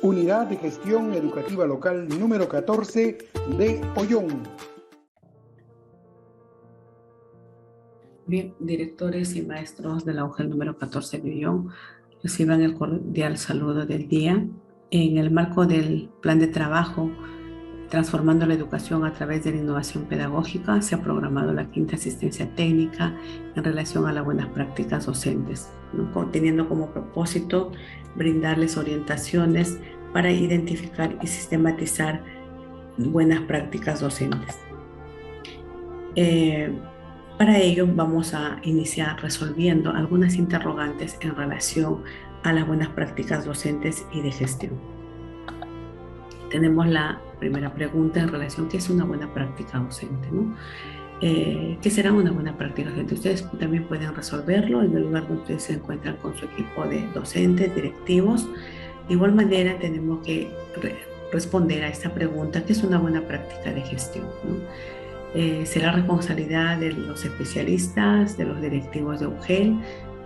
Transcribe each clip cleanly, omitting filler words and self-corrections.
Unidad de Gestión Educativa Local número 14 de Ollón. Bien, directores y maestros de la UGEL número 14 de Ollón, reciban el cordial saludo del día. En el marco del plan de trabajo Transformando la Educación a través de la Innovación Pedagógica, se ha programado la quinta asistencia técnica en relación a las buenas prácticas docentes, ¿no? Teniendo como propósito brindarles orientaciones para identificar y sistematizar buenas prácticas docentes. Para ello vamos a iniciar resolviendo algunas interrogantes en relación a las buenas prácticas docentes y de gestión. Tenemos la primera pregunta en relación a qué es una buena práctica docente, ¿no? ¿Qué será una buena práctica docente? Ustedes también pueden resolverlo en el lugar donde ustedes se encuentran con su equipo de docentes, directivos. De igual manera, tenemos que responder a esta pregunta, ¿qué es una buena práctica de gestión, ¿no? Será responsabilidad de los especialistas, de los directivos de UGEL,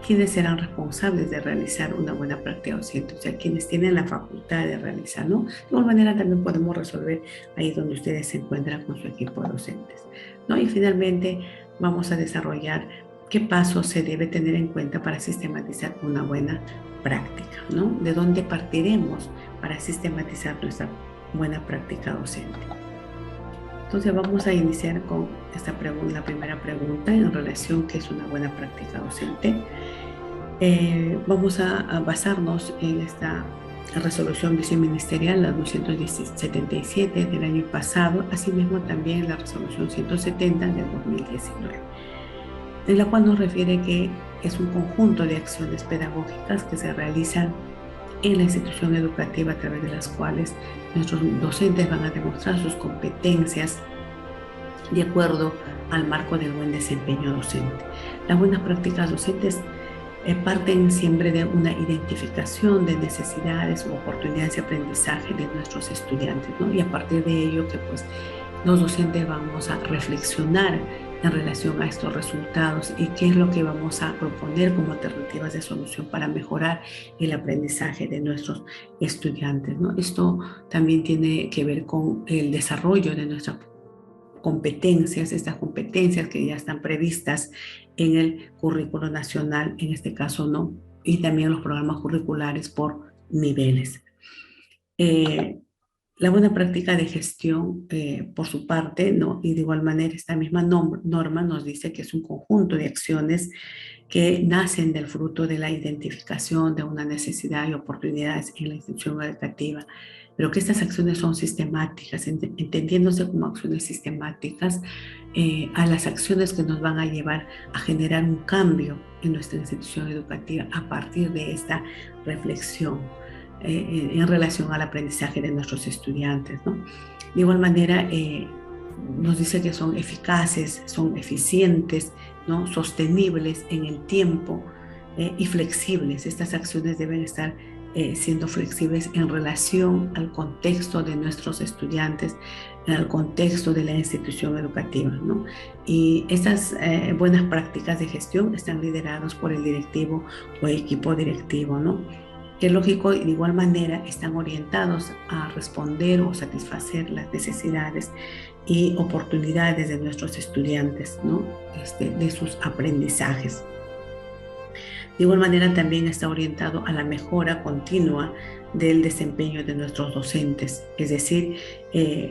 quienes serán responsables de realizar una buena práctica docente, o sea, quienes tienen la facultad de realizar, ¿no? De igual manera también podemos resolver ahí donde ustedes se encuentran con su equipo de docentes, ¿no? Y finalmente vamos a desarrollar qué pasos se debe tener en cuenta para sistematizar una buena práctica, ¿no? De dónde partiremos para sistematizar nuestra buena práctica docente. Entonces vamos a iniciar con esta pregunta, la primera pregunta en relación a qué es una buena práctica docente. Vamos a basarnos en esta resolución viceministerial, la 277 del año pasado, asimismo también la resolución 170 del 2019, en la cual nos refiere que es un conjunto de acciones pedagógicas que se realizan en la institución educativa a través de las cuales nuestros docentes van a demostrar sus competencias de acuerdo al marco del buen desempeño docente. Las buenas prácticas docentes parten siempre de una identificación de necesidades u oportunidades de aprendizaje de nuestros estudiantes, ¿no? Y a partir de ello que pues los docentes vamos a reflexionar en relación a estos resultados y qué es lo que vamos a proponer como alternativas de solución para mejorar el aprendizaje de nuestros estudiantes, ¿no? Esto también tiene que ver con el desarrollo de nuestras competencias, estas competencias que ya están previstas en el currículo nacional, en este caso, ¿no? Y también los programas curriculares por niveles. La buena práctica de gestión, por su parte, ¿no? Y de igual manera esta misma norma nos dice que es un conjunto de acciones que nacen del fruto de la identificación de una necesidad y oportunidades en la institución educativa, pero que estas acciones son sistemáticas, entendiéndose como acciones sistemáticas a las acciones que nos van a llevar a generar un cambio en nuestra institución educativa a partir de esta reflexión en relación al aprendizaje de nuestros estudiantes, ¿no? De igual manera, nos dice que son eficaces, son eficientes, ¿no? Sostenibles en el tiempo y flexibles. Estas acciones deben estar siendo flexibles en relación al contexto de nuestros estudiantes, al contexto de la institución educativa, ¿no? Y estas buenas prácticas de gestión están lideradas por el directivo o equipo directivo, ¿no? Que lógico, de igual manera están orientados a responder o satisfacer las necesidades y oportunidades de nuestros estudiantes, ¿no? De sus aprendizajes. De igual manera también está orientado a la mejora continua del desempeño de nuestros docentes, es decir,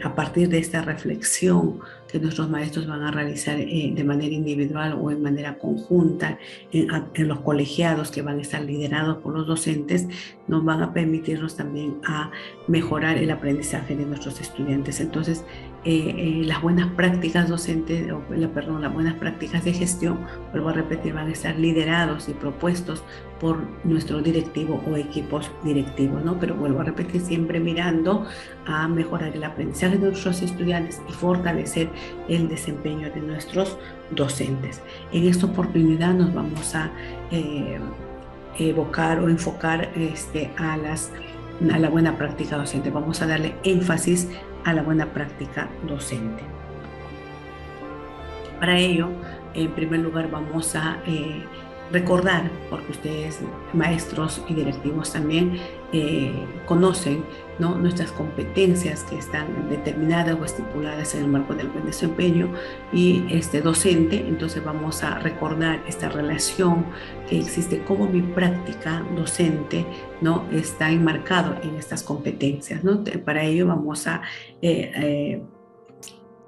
a partir de esta reflexión que nuestros maestros van a realizar de manera individual o en manera conjunta en los colegiados que van a estar liderados por los docentes, nos van a permitirnos también a mejorar el aprendizaje de nuestros estudiantes. Entonces, las buenas prácticas docentes, las buenas prácticas de gestión, vuelvo a repetir, van a estar liderados y propuestos por nuestro directivo o equipos directivos, ¿no? Pero vuelvo a repetir, siempre mirando a mejorar el aprendizaje de nuestros estudiantes y fortalecer el desempeño de nuestros docentes. En esta oportunidad nos vamos a evocar o enfocar a la buena práctica docente. Vamos a darle énfasis a la buena práctica docente. Para ello, en primer lugar, vamos a recordar, porque ustedes, maestros y directivos también, conocen, ¿no?, nuestras competencias que están determinadas o estipuladas en el marco del buen desempeño y este docente. Entonces vamos a recordar esta relación que existe, cómo mi práctica docente, ¿no?, está enmarcado en estas competencias, ¿no? Para ello vamos a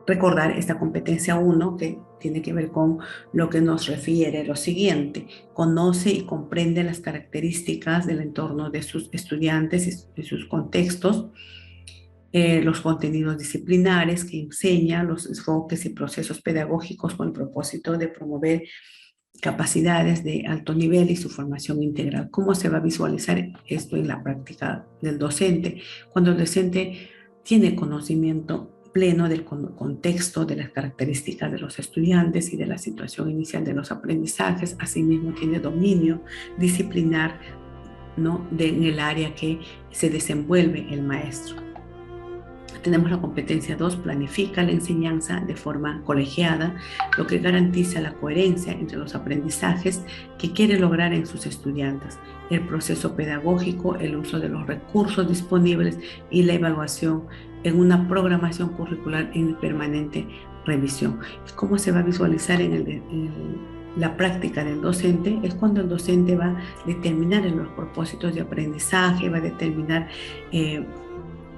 recordar esta competencia 1, que tiene que ver con lo que nos refiere lo siguiente: conoce y comprende las características del entorno de sus estudiantes y sus contextos, los contenidos disciplinares que enseñan, los enfoques y procesos pedagógicos con el propósito de promover capacidades de alto nivel y su formación integral. ¿Cómo se va a visualizar esto en la práctica del docente? Cuando el docente tiene conocimiento pleno del contexto, de las características de los estudiantes y de la situación inicial de los aprendizajes, asimismo tiene dominio disciplinar, ¿no?, en el área que se desenvuelve el maestro. Tenemos la competencia 2, planifica la enseñanza de forma colegiada, lo que garantiza la coherencia entre los aprendizajes que quiere lograr en sus estudiantes, el proceso pedagógico, el uso de los recursos disponibles y la evaluación en una programación curricular en permanente revisión. ¿Cómo se va a visualizar en la práctica del docente? Es cuando el docente va a determinar en los propósitos de aprendizaje, va a determinar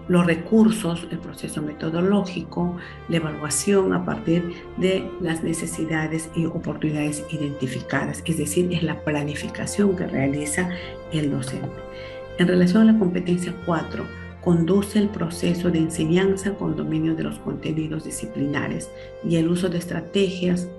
los recursos, el proceso metodológico, la evaluación a partir de las necesidades y oportunidades identificadas, es decir, es la planificación que realiza el docente. En relación a la competencia 4, conduce el proceso de enseñanza con dominio de los contenidos disciplinares y el uso de estrategias,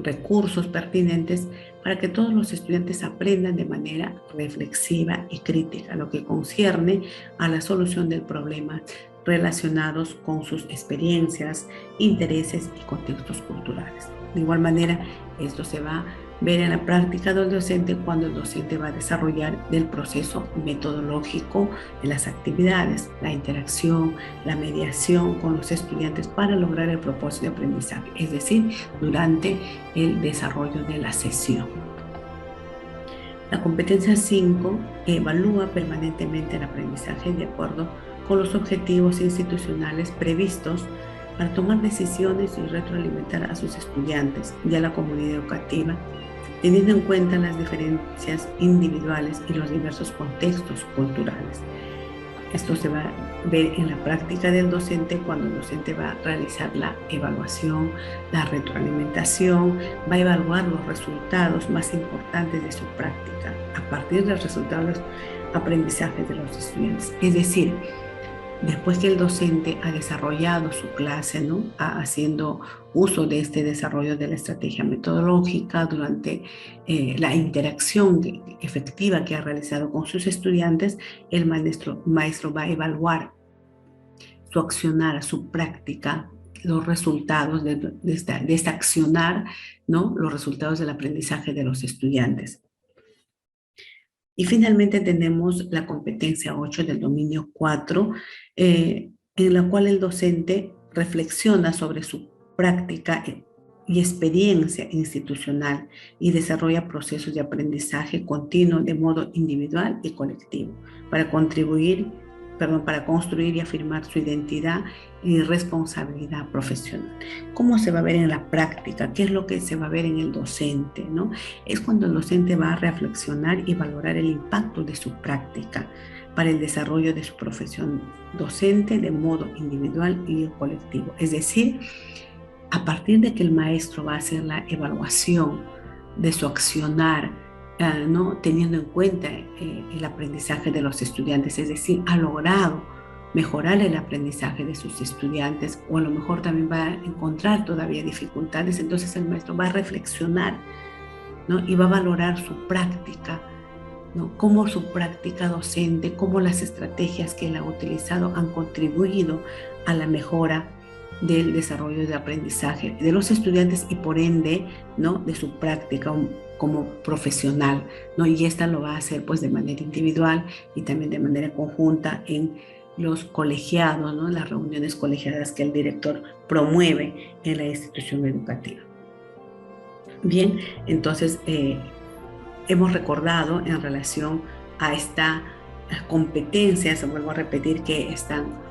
recursos pertinentes para que todos los estudiantes aprendan de manera reflexiva y crítica, lo que concierne a la solución del problema relacionados con sus experiencias, intereses y contextos culturales. De igual manera, esto se va a ver en la práctica del docente cuando el docente va a desarrollar del proceso metodológico de las actividades, la interacción, la mediación con los estudiantes para lograr el propósito de aprendizaje, es decir, durante el desarrollo de la sesión. La competencia 5 evalúa permanentemente el aprendizaje de acuerdo con los objetivos institucionales previstos para tomar decisiones y retroalimentar a sus estudiantes y a la comunidad educativa, teniendo en cuenta las diferencias individuales y los diversos contextos culturales. Esto se va a ver en la práctica del docente cuando el docente va a realizar la evaluación, la retroalimentación, va a evaluar los resultados más importantes de su práctica a partir de los resultados aprendizajes de los estudiantes. Es decir, después que el docente ha desarrollado su clase, ¿no?, haciendo uso de este desarrollo de la estrategia metodológica durante la interacción efectiva que ha realizado con sus estudiantes, el maestro va a evaluar su accionar, su práctica, los resultados de esta accionar, ¿no?, los resultados del aprendizaje de los estudiantes. Y finalmente tenemos la competencia 8 del dominio 4, en la cual el docente reflexiona sobre su práctica y experiencia institucional y desarrolla procesos de aprendizaje continuo de modo individual y colectivo para para construir y afirmar su identidad y responsabilidad profesional. ¿Cómo se va a ver en la práctica? ¿Qué es lo que se va a ver en el docente, ¿no? Es cuando el docente va a reflexionar y valorar el impacto de su práctica para el desarrollo de su profesión docente de modo individual y colectivo. Es decir, a partir de que el maestro va a hacer la evaluación de su accionar, ¿no?, teniendo en cuenta el aprendizaje de los estudiantes, es decir, ha logrado mejorar el aprendizaje de sus estudiantes, o a lo mejor también va a encontrar todavía dificultades, entonces el maestro va a reflexionar, ¿no?, y va a valorar su práctica, ¿no?, cómo su práctica docente, cómo las estrategias que él ha utilizado han contribuido a la mejora del desarrollo de aprendizaje de los estudiantes y por ende, ¿no?, de su práctica como profesional, ¿no? Y esta lo va a hacer pues de manera individual y también de manera conjunta en los colegiados, ¿no?, las reuniones colegiadas que el director promueve en la institución educativa. Bien, entonces hemos recordado en relación a estas competencias, vuelvo a repetir, que están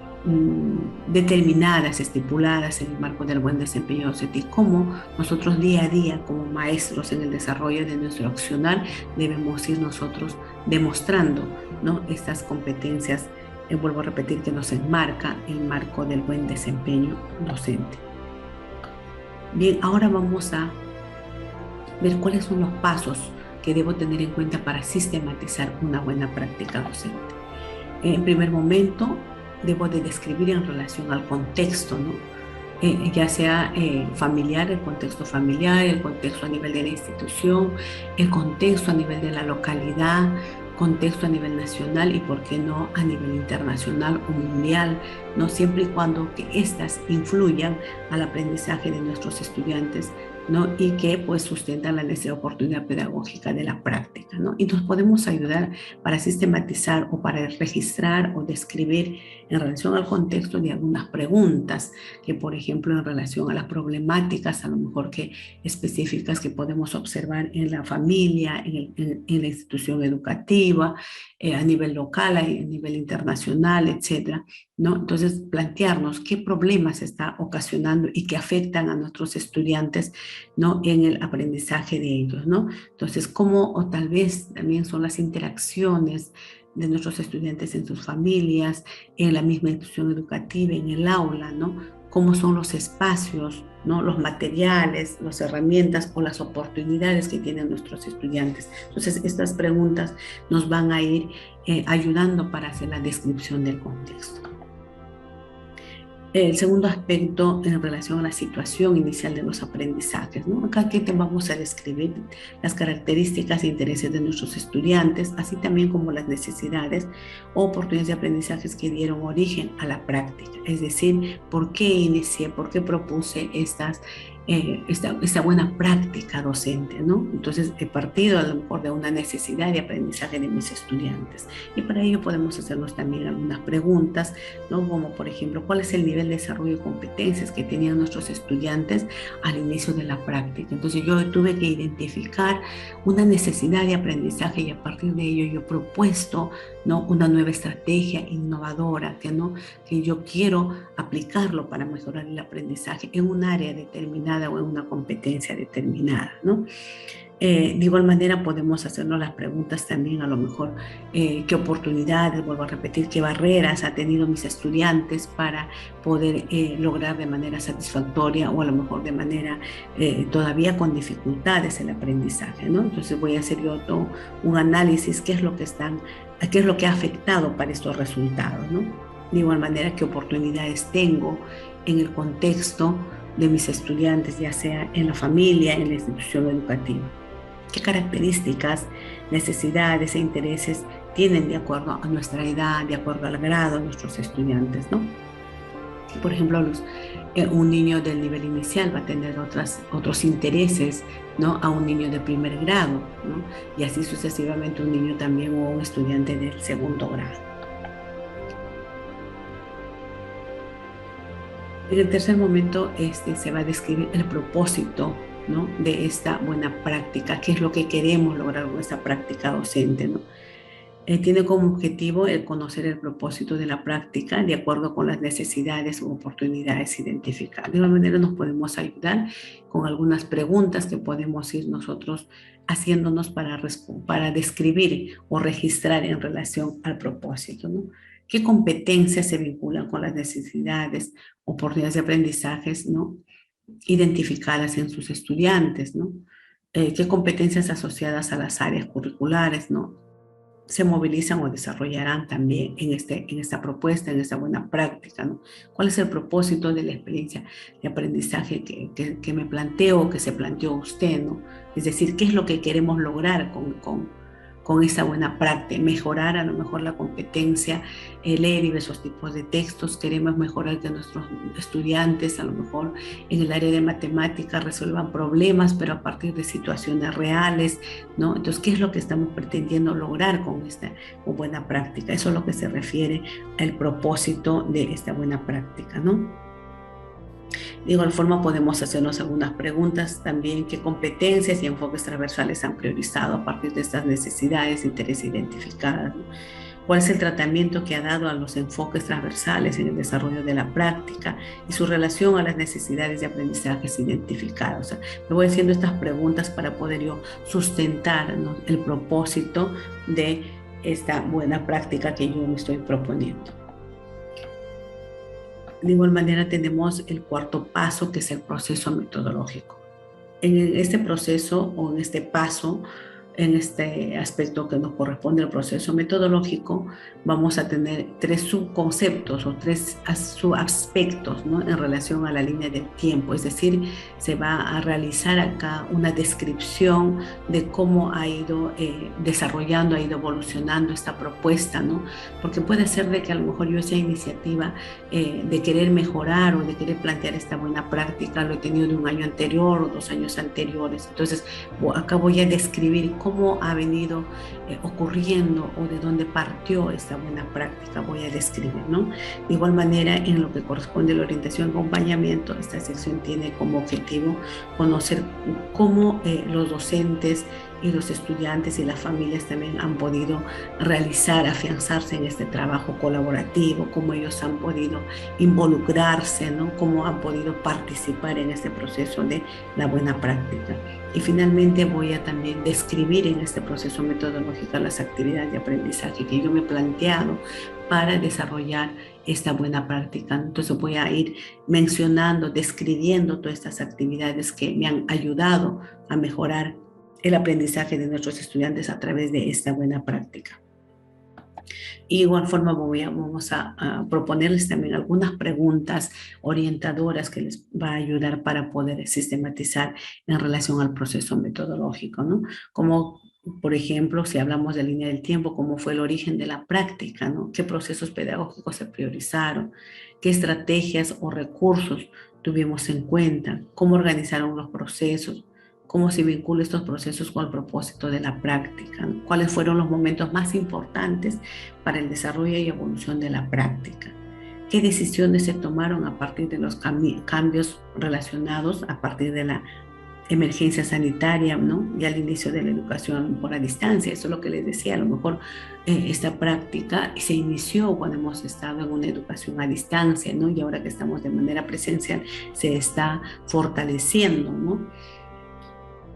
determinadas, estipuladas en el marco del buen desempeño docente, y cómo nosotros día a día como maestros en el desarrollo de nuestro accionar debemos ir nosotros demostrando, ¿no?, estas competencias, vuelvo a repetir, que nos enmarca el marco del buen desempeño docente. Bien, ahora vamos a ver cuáles son los pasos que debo tener en cuenta para sistematizar una buena práctica docente. En primer momento, debo de describir en relación al contexto, ¿no? Ya sea familiar, el contexto familiar, el contexto a nivel de la institución, el contexto a nivel de la localidad, contexto a nivel nacional y, por qué no, a nivel internacional o mundial, ¿no? Siempre y cuando que éstas influyan al aprendizaje de nuestros estudiantes, ¿no? Y que pues sustentan la necesaria oportunidad pedagógica de la práctica, ¿no? Y nos podemos ayudar para sistematizar o para registrar o describir en relación al contexto de algunas preguntas que, por ejemplo, en relación a las problemáticas, a lo mejor que específicas que podemos observar en la familia, en la institución educativa, a nivel local, a nivel internacional, etcétera, ¿no? Entonces, plantearnos qué problemas está ocasionando y que afectan a nuestros estudiantes, ¿no?, en el aprendizaje de ellos, ¿no? Entonces, cómo o tal vez también son las interacciones de nuestros estudiantes en sus familias, en la misma institución educativa, en el aula, ¿no? Cómo son los espacios, ¿no?, los materiales, las herramientas o las oportunidades que tienen nuestros estudiantes. Entonces, estas preguntas nos van a ir ayudando para hacer la descripción del contexto. El segundo aspecto en relación a la situación inicial de los aprendizajes, ¿no? Acá que te vamos a describir las características e intereses de nuestros estudiantes, así también como las necesidades o oportunidades de aprendizajes que dieron origen a la práctica. Es decir, por qué inicié, por qué propuse esta buena práctica docente, ¿no? Entonces, he partido a lo mejor de una necesidad de aprendizaje de mis estudiantes. Y para ello podemos hacernos también algunas preguntas, ¿no? Como por ejemplo, ¿cuál es el nivel de desarrollo de competencias que tenían nuestros estudiantes al inicio de la práctica? Entonces, yo tuve que identificar una necesidad de aprendizaje y a partir de ello yo he propuesto, ¿no?, una nueva estrategia innovadora que yo quiero aplicarlo para mejorar el aprendizaje en un área determinada o en una competencia determinada, ¿no? De igual manera podemos hacernos las preguntas también, a lo mejor, qué oportunidades, vuelvo a repetir, qué barreras ha tenido mis estudiantes para poder lograr de manera satisfactoria o a lo mejor de manera todavía con dificultades el aprendizaje, ¿no? Entonces voy a hacer yo todo un análisis, qué es lo que ha afectado para estos resultados, ¿no? De igual manera, qué oportunidades tengo en el contexto de mis estudiantes, ya sea en la familia, en la institución educativa. ¿Qué características, necesidades e intereses tienen de acuerdo a nuestra edad, de acuerdo al grado de nuestros estudiantes, ¿no? Por ejemplo, un niño del nivel inicial va a tener otros intereses, ¿no?, a un niño de primer grado, ¿no? Y así sucesivamente un niño también o un estudiante del segundo grado. En el tercer momento se va a describir el propósito, ¿no?, de esta buena práctica, qué es lo que queremos lograr con esta práctica docente, ¿no? Tiene como objetivo el conocer el propósito de la práctica de acuerdo con las necesidades u oportunidades identificadas. De alguna manera nos podemos ayudar con algunas preguntas que podemos ir nosotros haciéndonos para describir o registrar en relación al propósito, ¿no? ¿Qué competencias se vinculan con las necesidades, oportunidades de aprendizajes, ¿no?, identificadas en sus estudiantes, ¿no? ¿Qué competencias asociadas a las áreas curriculares, ¿no?, se movilizan o desarrollarán también en esta propuesta, en esta buena práctica, ¿no? ¿Cuál es el propósito de la experiencia de aprendizaje que me planteo o que se planteó usted, ¿no? Es decir, ¿qué es lo que queremos lograr con esa buena práctica? Mejorar a lo mejor la competencia, leer diversos tipos de textos. Queremos mejorar que nuestros estudiantes a lo mejor en el área de matemáticas resuelvan problemas, pero a partir de situaciones reales, ¿no? Entonces, ¿qué es lo que estamos pretendiendo lograr con esta buena práctica? Eso es lo que se refiere al propósito de esta buena práctica, ¿no? De igual forma, podemos hacernos algunas preguntas también: qué competencias y enfoques transversales han priorizado a partir de estas necesidades de interés identificadas, ¿no? ¿Cuál es el tratamiento que ha dado a los enfoques transversales en el desarrollo de la práctica y su relación a las necesidades de aprendizajes identificadas? O sea, me voy haciendo estas preguntas para poder yo sustentar, ¿no?, el propósito de esta buena práctica que yo me estoy proponiendo. De igual manera, tenemos el cuarto paso, que es el proceso metodológico. En este proceso o en este paso, en este aspecto que nos corresponde al proceso metodológico, vamos a tener tres subconceptos o tres subaspectos, ¿no?, en relación a la línea del tiempo. Es decir, se va a realizar acá una descripción de cómo ha ido desarrollando, ha ido evolucionando esta propuesta, ¿no? Porque puede ser de que a lo mejor yo esa iniciativa de querer mejorar o de querer plantear esta buena práctica lo he tenido de un año anterior o 2 años anteriores. Entonces, acá voy a describir cómo ha venido ocurriendo o de dónde partió esta buena práctica, voy a describir, ¿no? De igual manera, en lo que corresponde a la orientación y acompañamiento, esta sección tiene como objetivo conocer cómo los docentes y los estudiantes y las familias también han podido realizar, afianzarse en este trabajo colaborativo, cómo ellos han podido involucrarse, ¿no?, cómo han podido participar en este proceso de la buena práctica. Y finalmente voy a también describir en este proceso metodológico las actividades de aprendizaje que yo me he planteado para desarrollar esta buena práctica. Entonces voy a ir mencionando, describiendo todas estas actividades que me han ayudado a mejorar el aprendizaje de nuestros estudiantes a través de esta buena práctica. Y de igual forma vamos a proponerles también algunas preguntas orientadoras que les va a ayudar para poder sistematizar en relación al proceso metodológico, ¿no? Como, por ejemplo, si hablamos de línea del tiempo, ¿cómo fue el origen de la práctica, ¿no? ¿Qué procesos pedagógicos se priorizaron? ¿Qué estrategias o recursos tuvimos en cuenta? ¿Cómo organizaron los procesos? ¿Cómo se vincula estos procesos con el propósito de la práctica? ¿Cuáles fueron los momentos más importantes para el desarrollo y evolución de la práctica? ¿Qué decisiones se tomaron a partir de los cambios relacionados a partir de la emergencia sanitaria, ¿no?, y al inicio de la educación por a distancia? Eso es lo que les decía, a lo mejor esta práctica se inició cuando hemos estado en una educación a distancia, ¿no?, y ahora que estamos de manera presencial se está fortaleciendo, ¿no?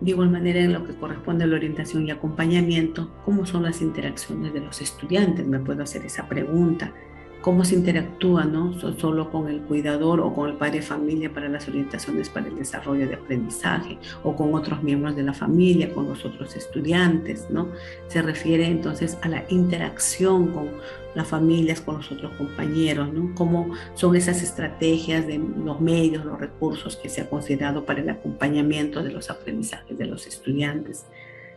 De igual manera, en lo que corresponde a la orientación y acompañamiento, ¿cómo son las interacciones de los estudiantes? Me puedo hacer esa pregunta. ¿Cómo se interactúa, no solo con el cuidador o con el padre de familia para las orientaciones para el desarrollo de aprendizaje, o con otros miembros de la familia, con los otros estudiantes, ¿no? Se refiere entonces a la interacción con las familias, con los otros compañeros, ¿no? Cómo son esas estrategias de los medios, los recursos que se ha considerado para el acompañamiento de los aprendizajes de los estudiantes,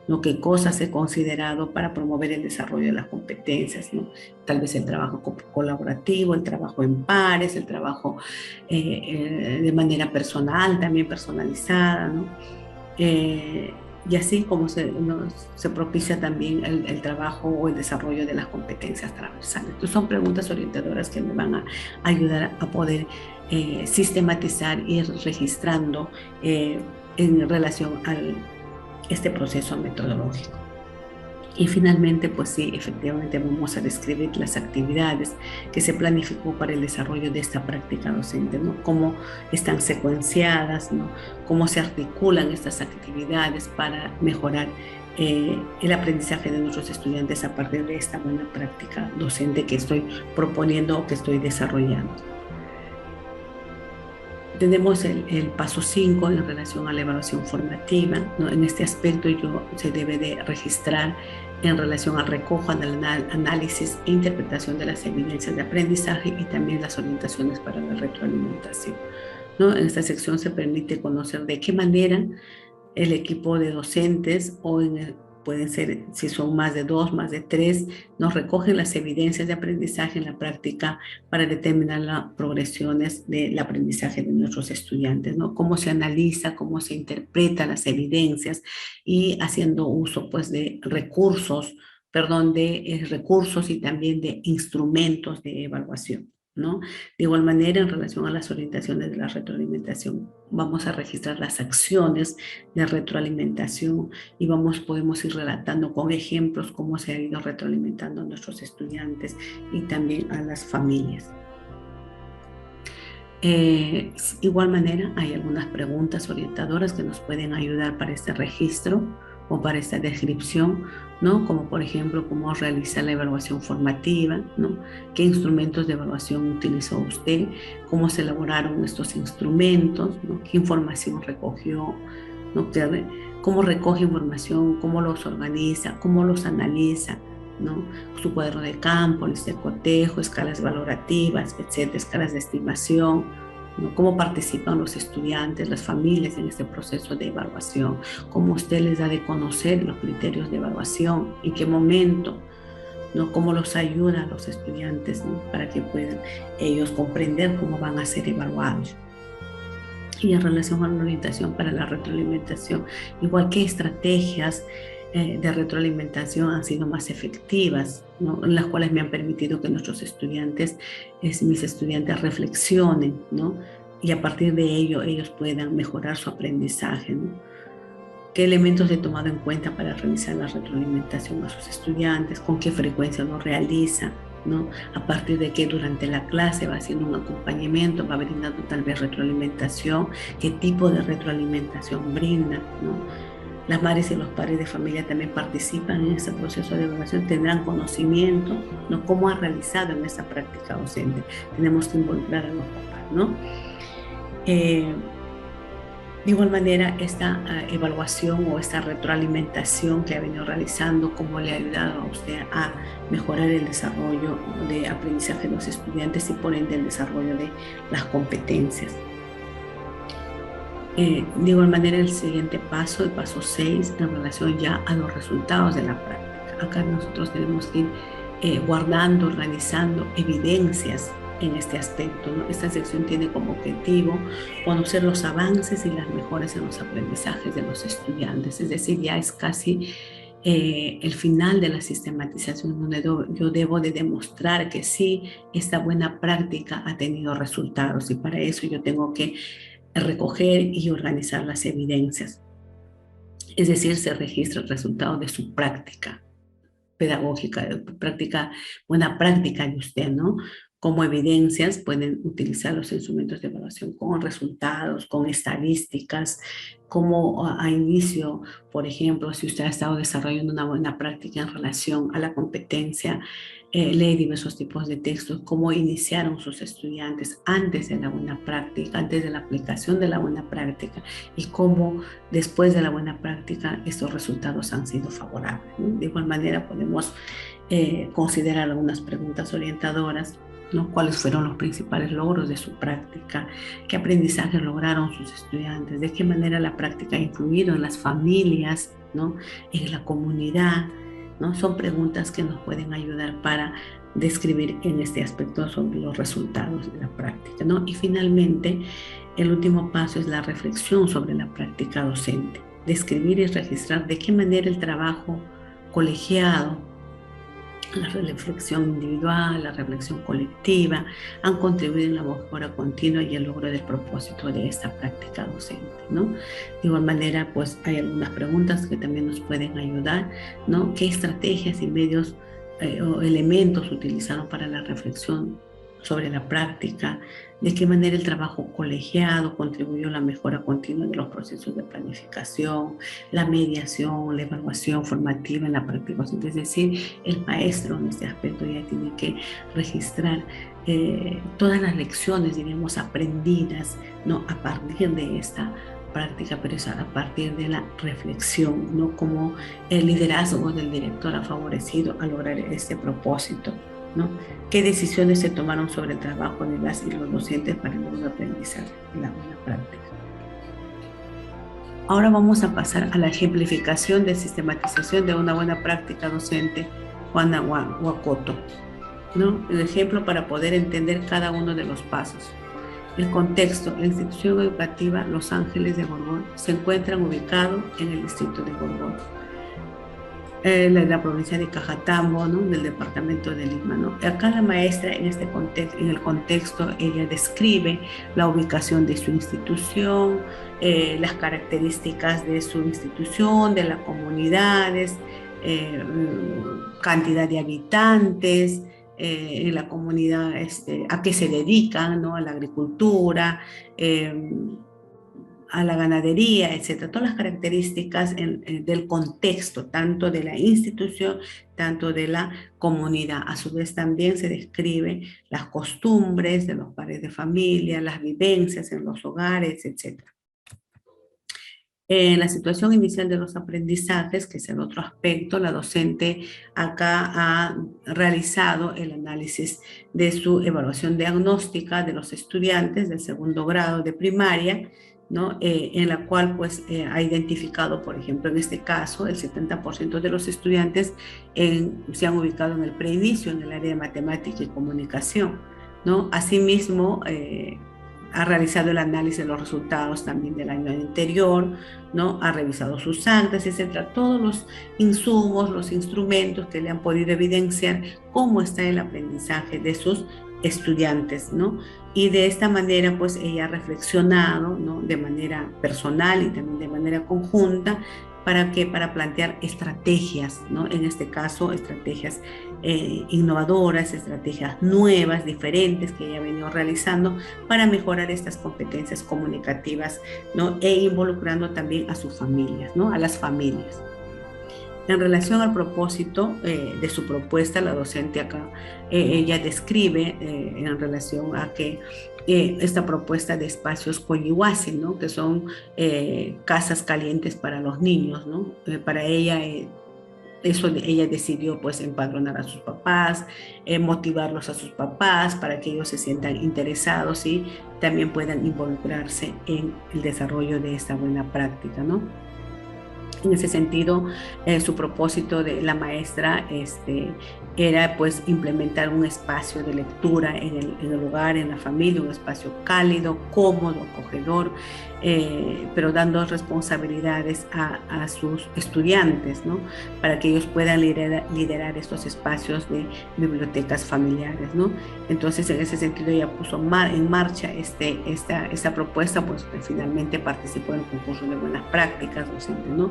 ¿no? ¿Qué cosas he considerado para promover el desarrollo de las competencias, ¿no? Tal vez el trabajo colaborativo, el trabajo en pares, el trabajo de manera personal, también personalizada, ¿no? Y así como se propicia también el trabajo o el desarrollo de las competencias transversales. Entonces son preguntas orientadoras que me van a ayudar a poder sistematizar y ir registrando en relación a este proceso metodológico. Y finalmente, pues sí, efectivamente vamos a describir las actividades que se planificó para el desarrollo de esta práctica docente, ¿no? Cómo están secuenciadas, ¿no? Cómo se articulan estas actividades para mejorar el aprendizaje de nuestros estudiantes a partir de esta buena práctica docente que estoy proponiendo o que estoy desarrollando. Tenemos el paso 5 en relación a la evaluación formativa, ¿no? En este aspecto se debe de registrar en relación al recojo, al análisis e interpretación de las evidencias de aprendizaje y también las orientaciones para la retroalimentación, ¿no? En esta sección se permite conocer de qué manera el equipo de docentes pueden ser, si son más de 2, más de 3, nos recogen las evidencias de aprendizaje en la práctica para determinar las progresiones del aprendizaje de nuestros estudiantes, ¿no? Cómo se analiza, cómo se interpreta las evidencias y haciendo uso, pues, de recursos y también de instrumentos de evaluación. ¿no? De igual manera, en relación a las orientaciones de la retroalimentación, vamos a registrar las acciones de retroalimentación y podemos ir relatando con ejemplos cómo se ha ido retroalimentando a nuestros estudiantes y también a las familias. Igual manera, hay algunas preguntas orientadoras que nos pueden ayudar para este registro o para esta descripción, ¿no? Como por ejemplo, cómo realizar la evaluación formativa, ¿no? ¿Qué instrumentos de evaluación utilizó usted? ¿Cómo se elaboraron estos instrumentos? ¿No? ¿Qué información recogió? ¿No? ¿Cómo recoge información? ¿Cómo los organiza? ¿Cómo los analiza? ¿No? Su cuaderno de campo, lista de cotejo, escalas valorativas, etcétera, escalas de estimación, ¿no? Cómo participan los estudiantes, las familias en este proceso de evaluación, cómo usted les da de conocer los criterios de evaluación, en qué momento, ¿no? Cómo los ayuda a los estudiantes, ¿no? Para que puedan ellos comprender cómo van a ser evaluados. Y en relación a la orientación para la retroalimentación, igual que estrategias de retroalimentación han sido más efectivas, ¿no? En las cuales me han permitido que nuestros estudiantes, mis estudiantes reflexionen, ¿no? Y a partir de ello ellos puedan mejorar su aprendizaje, ¿no? ¿Qué elementos he tomado en cuenta para realizar la retroalimentación a sus estudiantes? ¿Con qué frecuencia lo realiza? ¿No? A partir de que durante la clase va haciendo un acompañamiento, va brindando tal vez retroalimentación, qué tipo de retroalimentación brinda, ¿no? Las madres y los padres de familia también participan en ese proceso de evaluación, tendrán conocimiento, ¿no? Cómo ha realizado en esa práctica docente. Tenemos que involucrar a los papás, ¿no? De igual manera, esta evaluación o esta retroalimentación que ha venido realizando, cómo le ha ayudado a usted a mejorar el desarrollo de aprendizaje de los estudiantes y por ende el desarrollo de las competencias. De igual manera, el siguiente paso, el paso 6, en relación ya a los resultados de la práctica. Acá nosotros tenemos que ir guardando, organizando evidencias en este aspecto, ¿no? Esta sección tiene como objetivo conocer los avances y las mejoras en los aprendizajes de los estudiantes, es decir, ya es casi el final de la sistematización, donde yo debo de demostrar que sí, esta buena práctica ha tenido resultados y para eso yo tengo que recoger y organizar las evidencias. Es decir, se registra el resultado de su práctica pedagógica, buena práctica de usted, ¿no? Como evidencias pueden utilizar los instrumentos de evaluación con resultados, con estadísticas, como a inicio, por ejemplo, si usted ha estado desarrollando una buena práctica en relación a la competencia, lee diversos tipos de textos, cómo iniciaron sus estudiantes antes de la buena práctica, antes de la aplicación de la buena práctica y cómo después de la buena práctica estos resultados han sido favorables, ¿no? De igual manera podemos considerar algunas preguntas orientadoras, ¿no? ¿Cuáles fueron los principales logros de su práctica? ¿Qué aprendizajes lograron sus estudiantes? ¿De qué manera la práctica ha influido en las familias, ¿no? En la comunidad, ¿no? Son preguntas que nos pueden ayudar para describir en este aspecto sobre los resultados de la práctica, ¿no? Y finalmente, el último paso es la reflexión sobre la práctica docente. Describir y registrar de qué manera el trabajo colegiado, la reflexión individual, la reflexión colectiva, han contribuido en la mejora continua y el logro del propósito de esta práctica docente, ¿no? De igual manera, pues hay algunas preguntas que también nos pueden ayudar, ¿no? ¿Qué estrategias y medios o elementos utilizaron para la reflexión sobre la práctica? ¿De qué manera el trabajo colegiado contribuyó a la mejora continua de los procesos de planificación, la mediación, la evaluación formativa en la práctica docente? Es decir, el maestro en este aspecto ya tiene que registrar todas las lecciones, diríamos, aprendidas, ¿no? A partir de esta práctica, pero es a partir de la reflexión, ¿no? Como el liderazgo del director ha favorecido a lograr este propósito, ¿no? ¿Qué decisiones se tomaron sobre el trabajo de las y los docentes para el logro de aprendizaje en la buena práctica? Ahora vamos a pasar a la ejemplificación de sistematización de una buena práctica docente, Juana Huacoto, ¿no? El ejemplo para poder entender cada uno de los pasos. El contexto: la institución educativa Los Ángeles de Borbón se encuentra ubicado en el distrito de Borbón. la provincia de Cajatambo, ¿no? Del departamento de Lima, ¿no? Acá la maestra en este contexto, en el contexto, ella describe la ubicación de su institución, las características de su institución, de las comunidades, cantidad de habitantes, en la comunidad, a qué se dedican, ¿no? A la agricultura, a la ganadería, etcétera, todas las características del contexto, tanto de la institución, tanto de la comunidad. A su vez también se describe las costumbres de los padres de familia, las vivencias en los hogares, etcétera. En la situación inicial de los aprendizajes, que es el otro aspecto, la docente acá ha realizado el análisis de su evaluación diagnóstica de los estudiantes del segundo grado de primaria, ¿no? En la cual pues ha identificado, por ejemplo, en este caso, el 70% de los estudiantes se han ubicado en el preinicio, en el área de matemática y comunicación, ¿no? Asimismo, ha realizado el análisis de los resultados también del año anterior, ¿no? Ha revisado sus actas, etcétera, todos los insumos, los instrumentos que le han podido evidenciar cómo está el aprendizaje de sus estudiantes, ¿no? Y de esta manera, pues ella ha reflexionado, ¿no? De manera personal y también de manera conjunta, ¿para qué? Para plantear estrategias, ¿no? En este caso, estrategias innovadoras, estrategias nuevas, diferentes que ella ha venido realizando para mejorar estas competencias comunicativas, ¿no? E involucrando también a sus familias, ¿no? A las familias. En relación al propósito de su propuesta, la docente acá, ella describe en relación a que esta propuesta de espacios Coyihuasi, ¿no? Que son casas calientes para los niños, ¿no? Para ella, ella decidió pues empadronar a sus papás, motivarlos a sus papás para que ellos se sientan interesados y también puedan involucrarse en el desarrollo de esta buena práctica, ¿no? En ese sentido, su propósito de la maestra era pues implementar un espacio de lectura en el hogar, en la familia, un espacio cálido, cómodo, acogedor, pero dando responsabilidades a sus estudiantes, ¿no? Para que ellos puedan liderar estos espacios de bibliotecas familiares, ¿no? Entonces, en ese sentido, ella puso en marcha esta propuesta, pues que finalmente participó en el concurso de buenas prácticas docentes, ¿no?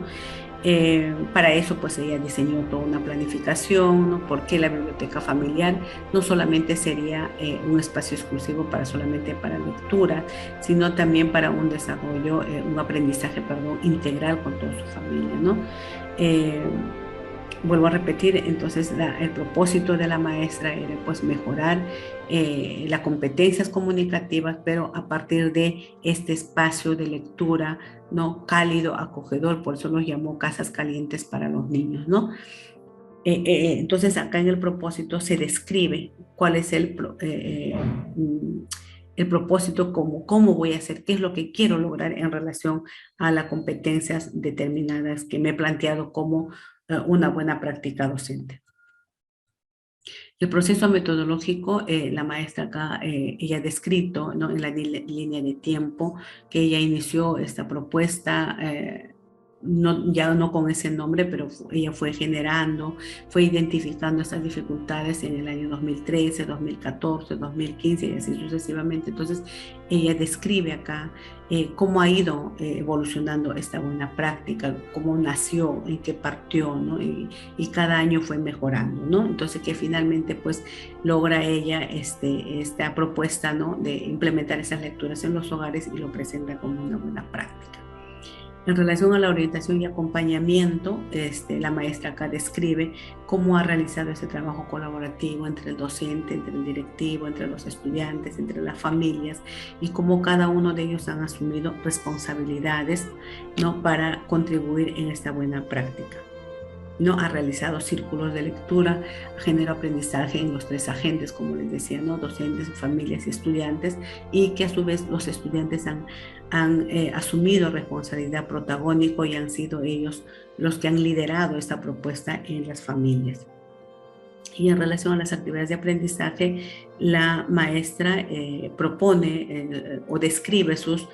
Para eso, pues ella diseñó toda una planificación, ¿no? Porque la biblioteca familiar no solamente sería un espacio exclusivo solamente para lectura, sino también para un desarrollo, un aprendizaje, perdón, integral con toda su familia, ¿no? Vuelvo a repetir, entonces el propósito de la maestra era pues mejorar las competencias comunicativas, pero a partir de este espacio de lectura, ¿no? Cálido, acogedor, por eso los llamó casas calientes para los niños, ¿no? Entonces acá en el propósito se describe cuál es el propósito, cómo voy a hacer, qué es lo que quiero lograr en relación a las competencias determinadas que me he planteado como una buena práctica docente. El proceso metodológico, la maestra acá, ella ha descrito, ¿no? En la línea de tiempo que ella inició esta propuesta, ya no con ese nombre, pero ella fue generando, fue identificando estas dificultades en el año 2013, 2014, 2015 y así sucesivamente. Entonces, ella describe acá cómo ha ido evolucionando esta buena práctica, cómo nació, en qué partió, ¿no? Y cada año fue mejorando, ¿no? Entonces, que finalmente, pues, logra ella esta propuesta, ¿no? De implementar esas lecturas en los hogares y lo presenta como una buena práctica. En relación a la orientación y acompañamiento, la maestra acá describe cómo ha realizado ese trabajo colaborativo entre el docente, entre el directivo, entre los estudiantes, entre las familias, y cómo cada uno de ellos han asumido responsabilidades, ¿no? Para contribuir en esta buena práctica, ¿no? Ha realizado círculos de lectura, genera aprendizaje en los tres agentes, como les decía, ¿no? Docentes, familias y estudiantes, y que a su vez los estudiantes han asumido responsabilidad protagónica y han sido ellos los que han liderado esta propuesta en las familias. Y en relación a las actividades de aprendizaje, la maestra propone o describe sus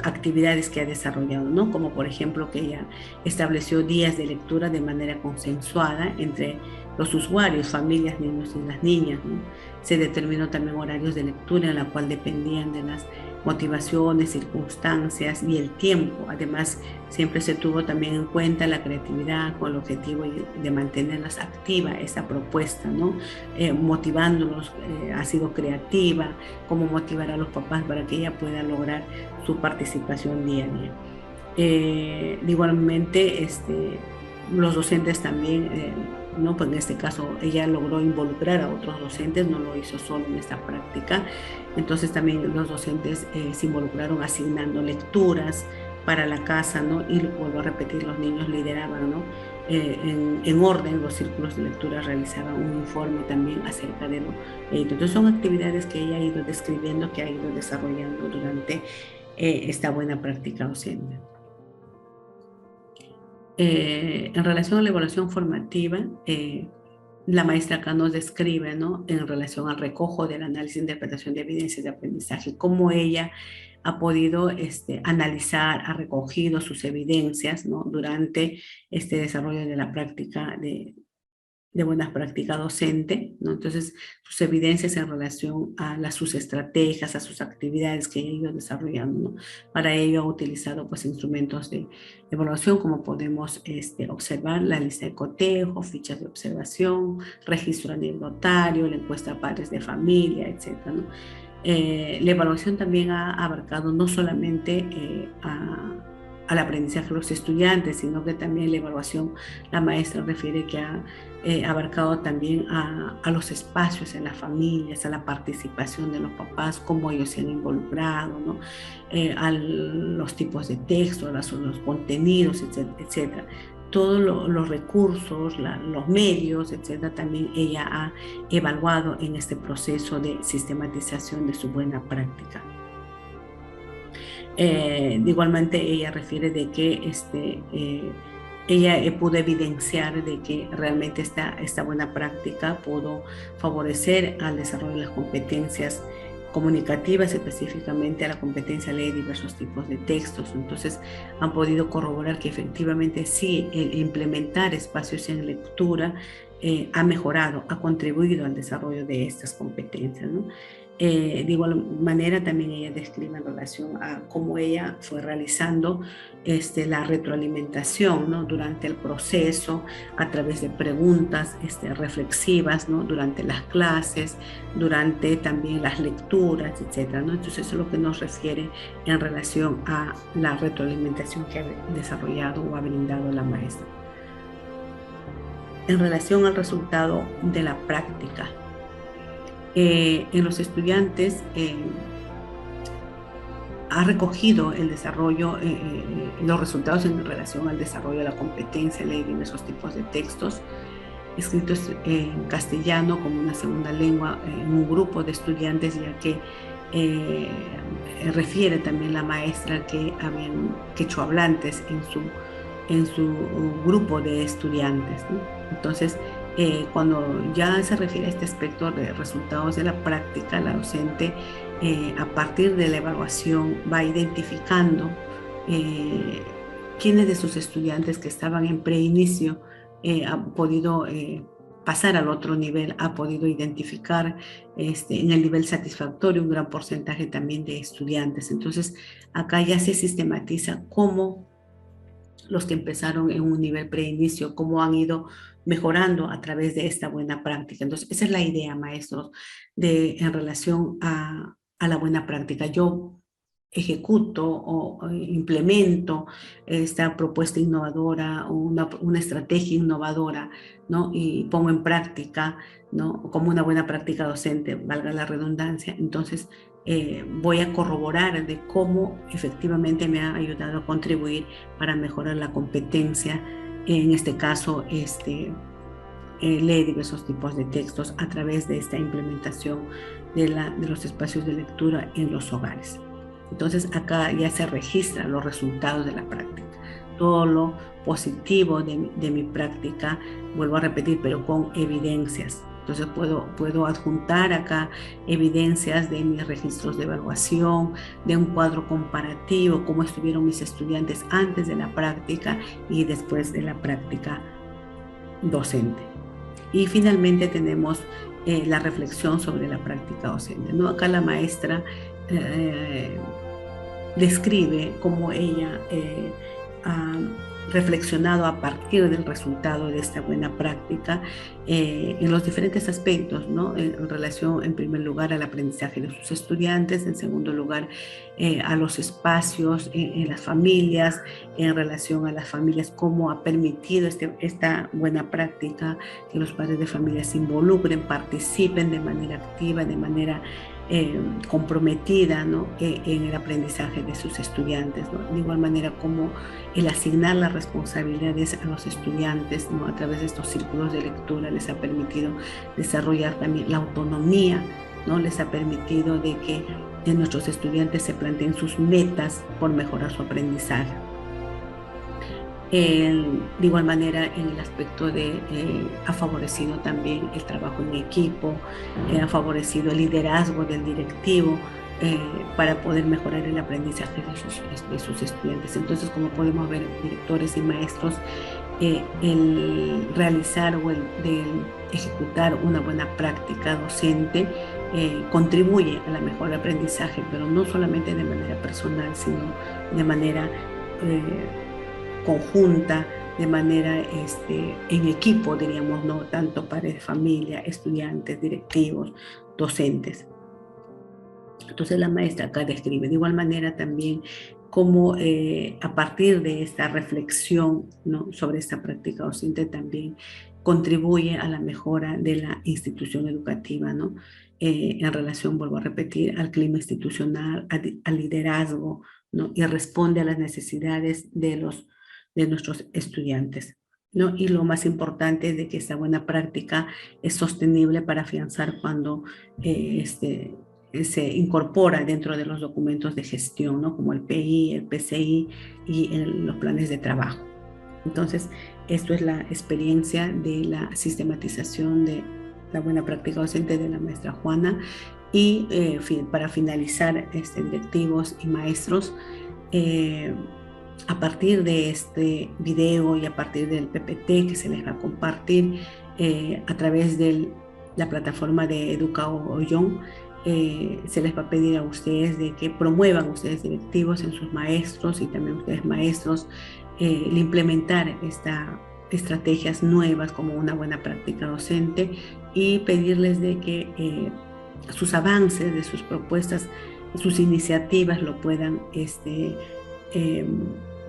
actividades que ha desarrollado, ¿no? Como por ejemplo que ella estableció días de lectura de manera consensuada entre los usuarios, familias, niños y las niñas, ¿no? Se determinó también horarios de lectura en la cual dependían de las motivaciones, circunstancias y el tiempo. Además, siempre se tuvo también en cuenta la creatividad con el objetivo de mantenerlas activa esa propuesta, ¿no? Motivándolos, ha sido creativa, cómo motivar a los papás para que ella pueda lograr su participación día a día. Igualmente, los docentes también, ¿no? Pues en este caso ella logró involucrar a otros docentes, no lo hizo solo en esta práctica. Entonces también los docentes se involucraron asignando lecturas para la casa, ¿no? Y vuelvo a repetir, los niños lideraban, ¿no? En orden, los círculos de lectura realizaban un informe también acerca de lo leído. Entonces son actividades que ella ha ido describiendo, que ha ido desarrollando durante esta buena práctica docente. En relación a la evaluación formativa, la maestra acá nos describe, ¿no? En relación al recojo del análisis e interpretación de evidencias de aprendizaje, cómo ella ha podido analizar, ha recogido sus evidencias, ¿no? Durante este desarrollo de la práctica de buenas prácticas docente, ¿no? Entonces, sus evidencias en relación a sus estrategias, a sus actividades que ha ido desarrollando, ¿no? Para ello ha utilizado pues instrumentos de evaluación, como podemos observar, la lista de cotejo, fichas de observación, registro anecdotario, la encuesta a padres de familia, etcétera, ¿no? La evaluación también ha abarcado no solamente al aprendizaje de los estudiantes, sino que también la evaluación, la maestra refiere que ha abarcado también a los espacios en las familias, a la participación de los papás, cómo ellos se han involucrado, ¿no? A los tipos de texto, a los contenidos, etcétera, etcétera. Todos los recursos, los medios, etcétera, también ella ha evaluado en este proceso de sistematización de su buena práctica. Igualmente ella refiere de que ella pudo evidenciar de que realmente esta buena práctica pudo favorecer al desarrollo de las competencias comunicativas, específicamente a la competencia leer diversos tipos de textos. Entonces han podido corroborar que efectivamente sí, el implementar espacios en lectura ha mejorado, ha contribuido al desarrollo de estas competencias, ¿no? De igual manera también ella describe en relación a cómo ella fue realizando la retroalimentación, ¿no? Durante el proceso, a través de preguntas reflexivas, ¿no? Durante las clases, durante también las lecturas, etcétera, ¿no? Entonces eso es lo que nos refiere en relación a la retroalimentación que ha desarrollado o ha brindado la maestra. En relación al resultado de la práctica, en los estudiantes ha recogido el desarrollo, los resultados en relación al desarrollo de la competencia leer en esos tipos de textos, escritos en castellano como una segunda lengua en un grupo de estudiantes, ya que refiere también la maestra que habían quechohablantes en su grupo de estudiantes, ¿no? Entonces, cuando ya se refiere a este aspecto de resultados de la práctica, la docente a partir de la evaluación va identificando quiénes de sus estudiantes que estaban en preinicio han podido pasar al otro nivel, ha podido identificar en el nivel satisfactorio un gran porcentaje también de estudiantes. Entonces, acá ya se sistematiza cómo los que empezaron en un nivel preinicio, cómo han ido mejorando a través de esta buena práctica. Entonces, esa es la idea, maestros, en relación a la buena práctica. Yo ejecuto o implemento esta propuesta innovadora o una estrategia innovadora, ¿no? Y pongo en práctica, ¿no? Como una buena práctica docente, valga la redundancia. Entonces, voy a corroborar de cómo efectivamente me ha ayudado a contribuir para mejorar la competencia, en este caso, leer diversos tipos de textos a través de esta implementación de los espacios de lectura en los hogares. Entonces acá ya se registran los resultados de la práctica. todo lo positivo de mi práctica, vuelvo a repetir, pero con evidencias. Entonces puedo adjuntar acá evidencias de mis registros de evaluación, de un cuadro comparativo, cómo estuvieron mis estudiantes antes de la práctica y después de la práctica docente. Y finalmente tenemos la reflexión sobre la práctica docente, ¿no? Acá la maestra describe cómo ella ha reflexionado a partir del resultado de esta buena práctica en los diferentes aspectos, ¿no? En relación, en primer lugar, al aprendizaje de sus estudiantes, en segundo lugar, a los espacios en las familias, en relación a las familias, cómo ha permitido esta buena práctica que los padres de familia se involucren, participen de manera activa, de manera comprometida, ¿no? En el aprendizaje de sus estudiantes, ¿no? De igual manera como el asignar las responsabilidades a los estudiantes, ¿no? A través de estos círculos de lectura les ha permitido desarrollar también la autonomía, ¿no? Les ha permitido de que nuestros estudiantes se planteen sus metas por mejorar su aprendizaje. De igual manera, en el aspecto de, ha favorecido también el trabajo en equipo, ha favorecido el liderazgo del directivo para poder mejorar el aprendizaje de sus estudiantes. Entonces, como podemos ver, directores y maestros, el realizar o el ejecutar una buena práctica docente contribuye a la mejora del aprendizaje, pero no solamente de manera personal, sino de manera conjunta, de manera en equipo, diríamos, ¿no? Tanto padres de familia, estudiantes, directivos, docentes. Entonces la maestra acá describe de igual manera también cómo a partir de esta reflexión, ¿no? Sobre esta práctica docente también contribuye a la mejora de la institución educativa, ¿no? En relación, vuelvo a repetir, al clima institucional, al liderazgo, ¿no? Y responde a las necesidades de nuestros estudiantes, ¿no? Y lo más importante es de que esta buena práctica es sostenible para afianzar cuando se incorpora dentro de los documentos de gestión, ¿no? Como el PI, el PCI y los planes de trabajo. Entonces, esto es la experiencia de la sistematización de la buena práctica docente de la maestra Juana. Y para finalizar, directivos y maestros, a partir de este video y a partir del PPT que se les va a compartir a través de la plataforma de Educaollón, se les va a pedir a ustedes de que promuevan ustedes directivos en sus maestros y también ustedes maestros el implementar estrategias nuevas como una buena práctica docente y pedirles de que sus avances, de sus propuestas, sus iniciativas lo puedan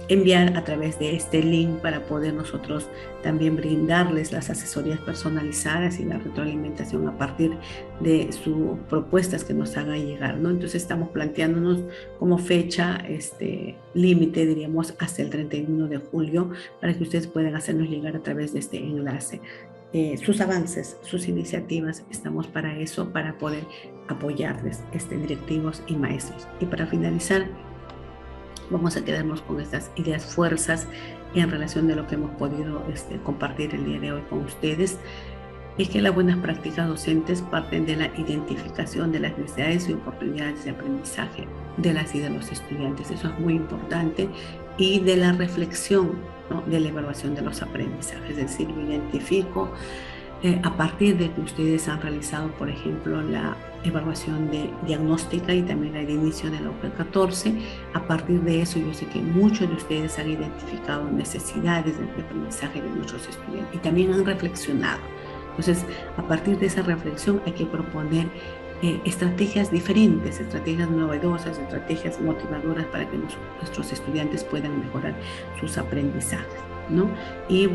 enviar a través de este link para poder nosotros también brindarles las asesorías personalizadas y la retroalimentación a partir de sus propuestas que nos hagan llegar, ¿no? Entonces estamos planteándonos como fecha límite, diríamos, hasta el 31 de julio para que ustedes puedan hacernos llegar a través de este enlace. Sus avances, sus iniciativas, estamos para eso, para poder apoyarles, directivos y maestros. Y para finalizar, vamos a quedarnos con estas ideas fuerzas en relación de lo que hemos podido compartir el día de hoy con ustedes. Es que las buenas prácticas docentes parten de la identificación de las necesidades y oportunidades de aprendizaje de las y de los estudiantes. Eso es muy importante. Y de la reflexión, ¿no? De la evaluación de los aprendizajes. Es decir, lo identifico a partir de que ustedes han realizado, por ejemplo, la evaluación de diagnóstica y también la de inicio de la UG 14. A partir de eso, yo sé que muchos de ustedes han identificado necesidades de aprendizaje de nuestros estudiantes y también han reflexionado. Entonces, a partir de esa reflexión hay que proponer estrategias diferentes, estrategias novedosas, estrategias motivadoras para que nuestros estudiantes puedan mejorar sus aprendizajes, ¿no? Y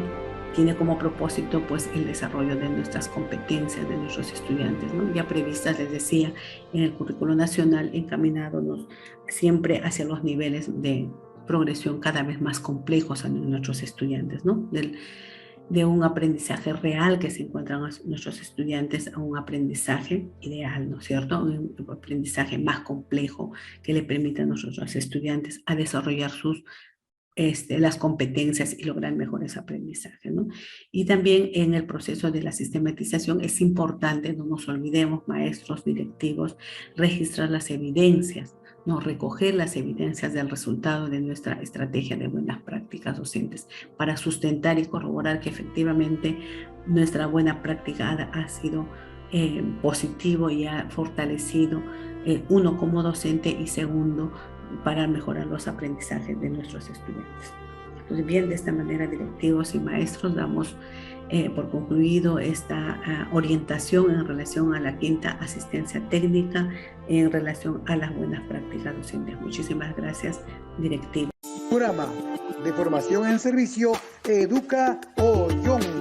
tiene como propósito pues el desarrollo de nuestras competencias de nuestros estudiantes, ¿no? Ya previstas, les decía, en el currículo nacional, encaminándonos siempre hacia los niveles de progresión cada vez más complejos a nuestros estudiantes, ¿no? De un aprendizaje real que se encuentran nuestros estudiantes a un aprendizaje ideal, ¿no es cierto? Un aprendizaje más complejo que le permita a nuestros estudiantes a desarrollar sus las competencias y lograr mejores aprendizajes, ¿no? Y también en el proceso de la sistematización es importante, no nos olvidemos, maestros, directivos, registrar las evidencias, ¿no? Recoger las evidencias del resultado de nuestra estrategia de buenas prácticas docentes para sustentar y corroborar que efectivamente nuestra buena práctica ha sido positivo y ha fortalecido, uno, como docente, y segundo, para mejorar los aprendizajes de nuestros estudiantes. Entonces, bien, de esta manera, directivos y maestros, damos por concluido esta orientación en relación a la quinta asistencia técnica en relación a las buenas prácticas docentes. Muchísimas gracias, directivos. Programa de formación en servicio Educa Ollón.